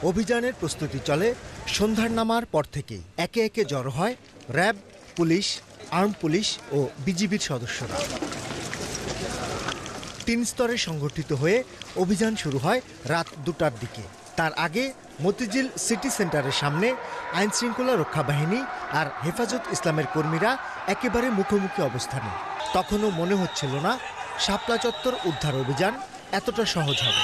অভিযানের প্রস্তুতি চলে সন্ধ্যার নামার পর থেকেই। একে একে জড়ো হয় র্যাব, পুলিশ, আর্ম পুলিশ ও বিজিবির সদস্যরা। 3 স্তরে সংগঠিত হয়ে অভিযান শুরু হয় রাত 2টার দিকে। তার আগে মতিঝিল সিটি সেন্টারের সামনে আইনশৃঙ্খলা রক্ষা বাহিনী আর হেফাজত ইসলামের কর্মীরা একেবারে মুখোমুখি অবস্থানে। তখনও মনে হচ্ছিল না শাপলা চত্বর উদ্ধার অভিযান এতটা সহজ হবে।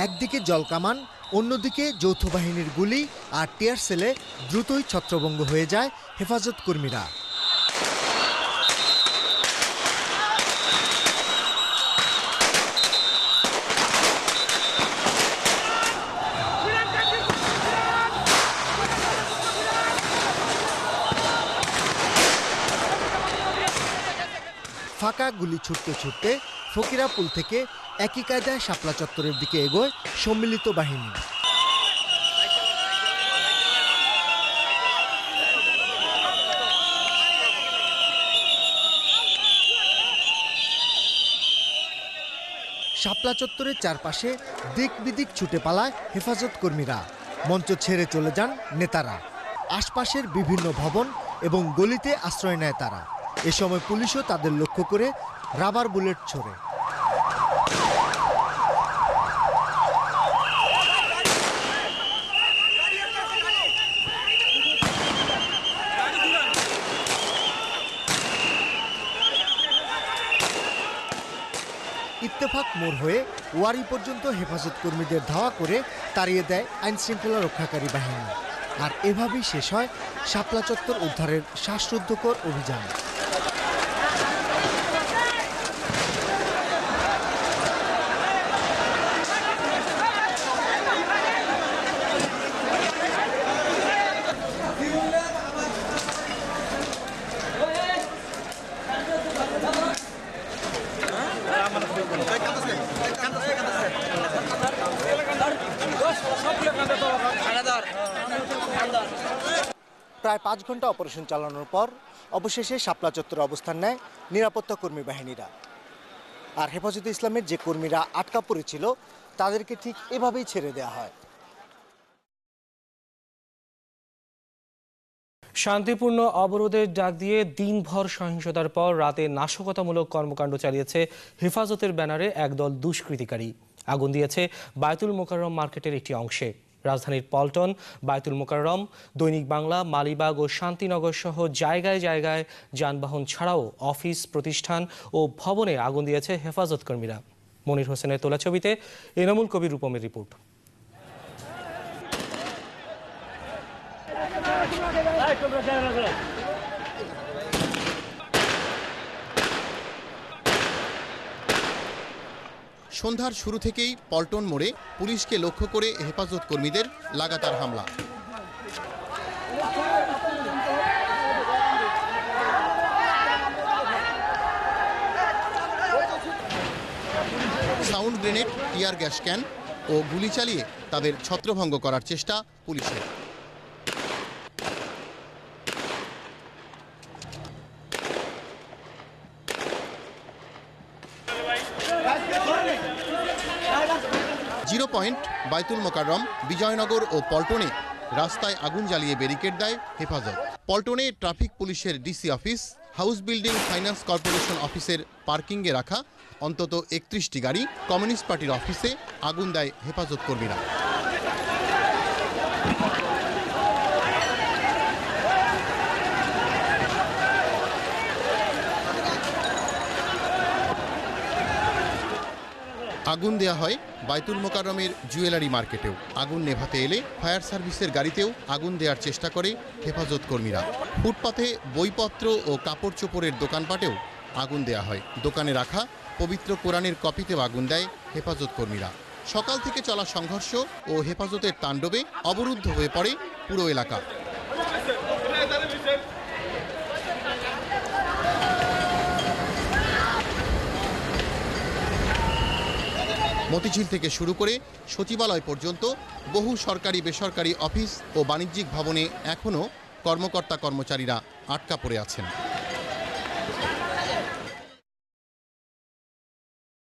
একদিকে জলকামান, অন্যদিকে যৌথ বাহিনীর গুলি আর টিয়ার সেলে দ্রুতই ছত্রভঙ্গ হয়ে যায় হেফাজত কর্মীরা। ফাঁকা গুলি ছুটতে ছুটতে ফকিরাপুল থেকে একই কায়দায় শাপলা চত্বরের দিকে এগোয় সম্মিলিত বাহিনী। শাপলা চত্বরের চারপাশে দিক বিদিক ছুটে পালায় হেফাজত কর্মীরা। মঞ্চ ছেড়ে চলে যান নেতারা। আশপাশের বিভিন্ন ভবন এবং গলিতে আশ্রয় নেয় তারা। এ সময় পুলিশও তাদের লক্ষ্য করে রাবার বুলেট ছোড়ে। ইত্তেফাক মোড় হয়ে ওয়ারি পর্যন্ত হেফাজত কর্মীদের ধাওয়া করে তাড়িয়ে দেয় আইনশৃঙ্খলা রক্ষাকারী বাহিনী। আর এভাবেই শেষ হয় শাপলা চত্বর উদ্ধারের শ্বাসরুদ্ধকর অভিযান। প্রায় 5 ঘন্টা অপারেশন চালানোর পর অবশেষে শাপলা চত্বরে অবস্থান নেয় নিরাপত্তা কর্মী বাহিনীরা। আর হেফাজতে ইসলামের যে কর্মীরা আটকা পড়েছিল তাদেরকে ঠিক এভাবেই ছেড়ে দেওয়া হয়। শান্তিপূর্ণ অবরোধের ডাক দিয়ে দিনভর সহিংসতার পর রাতে নাশকতামূলক কর্মকাণ্ড চালিয়েছে হেফাজতের ব্যানারে একদল দুষ্কৃতিকারী। আগুন দিয়েছে বায়তুল মোকাররম মার্কেটের একটি অংশে। রাজধানীর পল্টন, বায়তুল মোকাররম, দৈনিক বাংলা, মালিবাগ ও শান্তিনগর সহ জায়গায় জায়গায় যানবাহন ছাড়াও অফিস, প্রতিষ্ঠান ও ভবনে আগুন দিয়েছে হেফাজত কর্মীরা। মনির হোসেনের তোলা ছবিতে এনামুল কবির রূপমের রিপোর্ট। সন্ধ্যার শুরু থেকেই পল্টন মোড়ে পুলিশকে লক্ষ্য করে হেফাজত কর্মীদের লাগাতার হামলা। Sound grenade, tear gas can ও গুলি চালিয়ে তাদের ছত্রভঙ্গ করার চেষ্টা পুলিশের। জিরো পয়েন্ট, বায়তুল মোকাররম, বিজয়নগর ও পল্টনে রাস্তায় আগুন জ্বালিয়ে ব্যারিকেড দেয় হেফাজত। পল্টনে ট্রাফিক পুলিশের DC office, house building finance corporation অফিসের পার্কিংয়ে রাখা অন্তত 31টি গাড়ি, কমিউনিস্ট পার্টির অফিসে আগুন দেয় হেফাজত কর্মীরা। আগুন দেয়া হয় বায়তুল মোকাররমের জুয়েলারি মার্কেটেও। আগুন নেভাতে এলে ফায়ার সার্ভিসের গাড়িতেও আগুন দেওয়ার চেষ্টা করে হেফাজত কর্মীরা। ফুটপাথে বইপত্র ও কাপড় চোপড়ের দোকানপাটেও আগুন দেয়া হয়। দোকানে রাখা পবিত্র কোরআনের কপিতেও আগুন দেয় হেফাজত কর্মীরা। সকাল থেকে চলা সংঘর্ষ ও হেফাজতের তাণ্ডবে অবরুদ্ধ হয়ে পড়ে পুরো এলাকা। মতিঝিল থেকে শুরু করে সচিবালয় পর্যন্ত বহু সরকারি বেসরকারি অফিস ও বাণিজ্যিক ভবনে এখনও কর্মকর্তা কর্মচারীরা আটকা পড়ে আছেন।